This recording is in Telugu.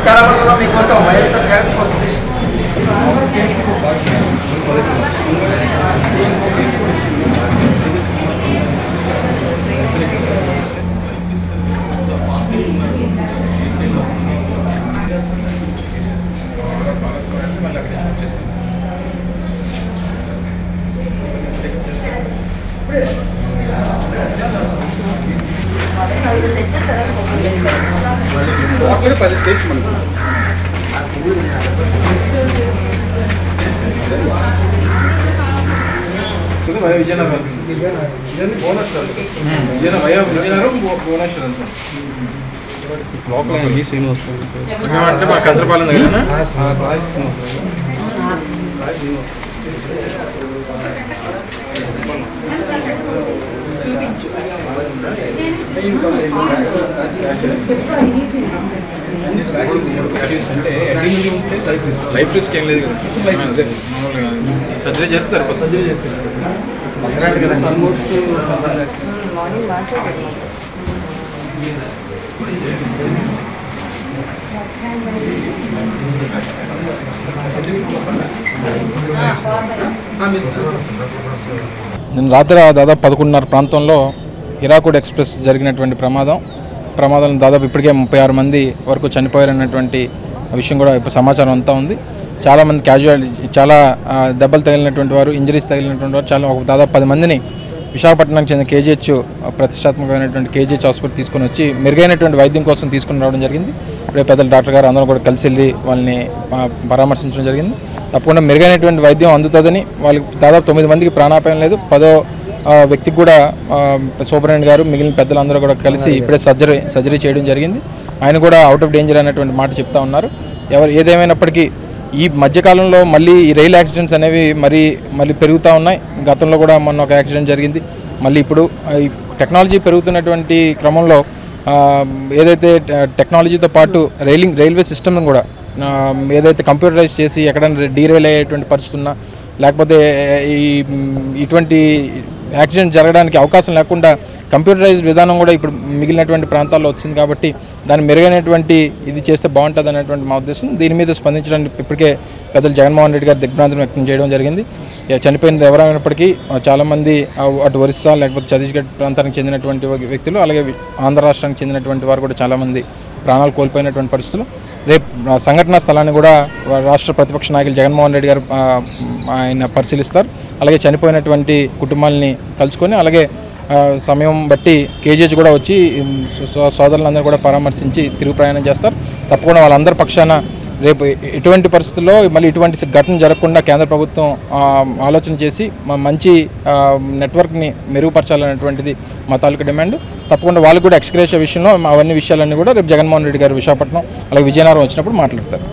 చాలా మందిలో మీకోసం వైఎస్ఆర్ జగన్ కోసం విజయనగరం భువనేశ్వరం లోకల్ శ్రీనివాస్ అంటే మా కంచరపాలెం లైఫ్ రిస్క్ ఏం లేదు కదా, సర్జరీ చేస్తారు నేను రాత్రి దాదాపు 11:30 ప్రాంతంలో హీరాకుడ్ ఎక్స్ప్రెస్ జరిగినటువంటి ప్రమాదంలో దాదాపు ఇప్పటికే 36 మంది వరకు చనిపోయారన్నటువంటి విషయం కూడా ఇప్పుడు సమాచారం అంతా ఉంది. చాలామంది చాలా దెబ్బలు తగిలినటువంటి వారు, ఇంజరీస్ తగిలినటువంటి వారు దాదాపు 10 మందిని విశాఖపట్నంకి చెందిన కేజీహెచ్ ప్రతిష్టాత్మకమైనటువంటి కేజీహెచ్ హాస్పిటల్ తీసుకొని వచ్చి మెరుగైనటువంటి వైద్యం కోసం తీసుకుని రావడం జరిగింది. ఇప్పుడే పెద్దల డాక్టర్ గారు అందరూ కూడా కలిసి వెళ్ళి వాళ్ళని పరామర్శించడం జరిగింది. తప్పకుండా మెరుగైనటువంటి వైద్యం అందుతుందని వాళ్ళకి దాదాపు 9 మందికి ప్రాణాపాయం లేదు. 10వ వ్యక్తికి కూడా సూపరింటెండెంట్ గారు మిగిలిన పెద్దలందరూ కూడా కలిసి ఇప్పుడే సర్జరీ చేయడం జరిగింది. ఆయన కూడా అవుట్ ఆఫ్ డేంజర్ అనేటువంటి మాట చెప్తా ఉన్నారు. ఏదేమైనప్పటికీ ఈ మధ్యకాలంలో మళ్ళీ ఈ రైలు యాక్సిడెంట్స్ అనేవి మళ్ళీ పెరుగుతూ ఉన్నాయి. గతంలో కూడా మొన్న ఒక యాక్సిడెంట్ జరిగింది. మళ్ళీ ఇప్పుడు టెక్నాలజీ పెరుగుతున్నటువంటి క్రమంలో ఏదైతే టెక్నాలజీతో పాటు రైల్వే సిస్టమ్ను కూడా ఏదైతే కంప్యూటరైజ్ చేసి ఎక్కడైనా డీరైల్ అయ్యేటువంటి పరిస్థితి ఉన్నా, లేకపోతే ఇటువంటి యాక్సిడెంట్ జరగడానికి అవకాశం లేకుండా కంప్యూటరైజ్డ్ విధానం కూడా ఇప్పుడు మిగిలినటువంటి ప్రాంతాల్లో వచ్చింది. కాబట్టి దాన్ని మెరుగైనటువంటి ఇది చేస్తే బాగుంటుంది అనేటువంటి మా ఉద్దేశం. దీని మీద స్పందించడానికి ఇప్పటికే పెద్దలు జగన్మోహన్ రెడ్డి గారు దిగ్భ్రాంతిని వ్యక్తం చేయడం జరిగింది. చనిపోయినది ఎవరైనప్పటికీ చాలామంది అటు ఒరిస్సా లేకపోతే ఛత్తీస్గఢ్ ప్రాంతానికి చెందినటువంటి వ్యక్తులు, అలాగే ఆంధ్ర రాష్ట్రానికి చెందినటువంటి వారు కూడా చాలామంది ప్రాణాలు కోల్పోయినటువంటి పరిస్థితులు. రేపు సంఘటనా స్థలాన్ని కూడా రాష్ట్ర ప్రతిపక్ష నాయకులు జగన్మోహన్ రెడ్డి గారు ఆయన పరిశీలిస్తారు. అలాగే చనిపోయినటువంటి కుటుంబాలని కలుసుకొని, అలాగే సమయం బట్టి కేజీహెచ్ కూడా వచ్చి సోదరులందరూ కూడా పరామర్శించి తిరుగు ప్రయాణం చేస్తారు. తప్పకుండా వాళ్ళందరి పక్షాన రేపు ఎటువంటి పరిస్థితుల్లో మళ్ళీ ఇటువంటి ఘటన జరగకుండా కేంద్ర ప్రభుత్వం ఆలోచన చేసి మంచి నెట్వర్క్ని మెరుగుపరచాలనేటువంటిది మా తాలూకు డిమాండ్. తప్పకుండా వాళ్ళు కూడా ఎక్స్గ్రేషియా విషయంలో అవన్నీ విషయాలన్నీ కూడా రేపు జగన్మోహన్ రెడ్డి గారు విశాఖపట్నం అలాగే విజయనగరం వచ్చినప్పుడు మాట్లాడతారు.